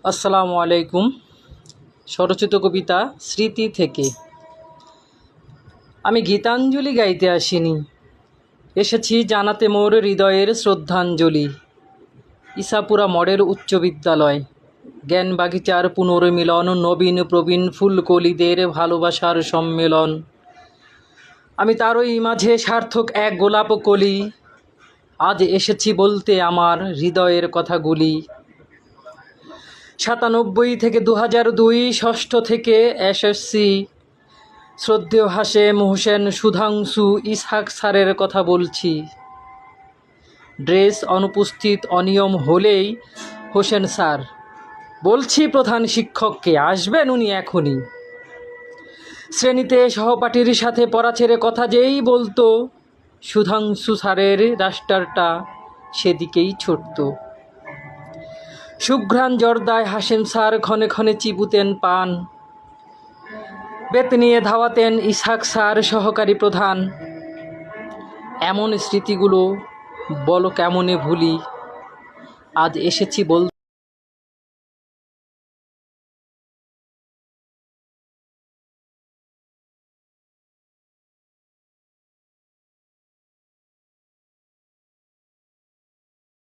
আসসালামু আলাইকুম। স্বরচিত কবিতা স্মৃতি থেকে। আমি গীতাঞ্জলি গাইতে আসিনি, এসেছি জানাতে মোর হৃদয়ের শ্রদ্ধাঞ্জলি। ইসাপুরা মডেল উচ্চ বিদ্যালয়, জ্ঞান বাগিচার পুনর্মিলন, নবীন প্রবীণ ফুলকলিদের ভালোবাসার সম্মেলন। আমি তারই মাঝে সার্থক এক গোলাপ কলি, আজ এসেছি বলতে আমার হৃদয়ের কথাগুলি। 97 থেকে 2002, ষষ্ঠ থেকে এসএসসি। শ্রদ্ধেয় হাশেম হোসেন, সুধাংশু, ইসহাক স্যারের কথা বলছি। ড্রেস অনুপস্থিত অনিয়ম হলেই হোসেন স্যার বলছি প্রধান শিক্ষককে, আসবেন উনি এখনই। শ্রেণীতে সহপাঠীর সাথে পড়া ছেড়ে কথা যেই বলতো, সুধাংশু স্যারের ডাস্টারটা সেদিকেই ছুটত। সুঘ্রাণ জর্দায় হাশেম স্যার ক্ষণে ক্ষণে চিবুতেন পান। বেত নিয়ে ধাওয়াতেন ইসহাক স্যার সহকারী প্রধান। এমন স্মৃতিগুলো বলো কেমনে ভুলি, আজ এসেছি বল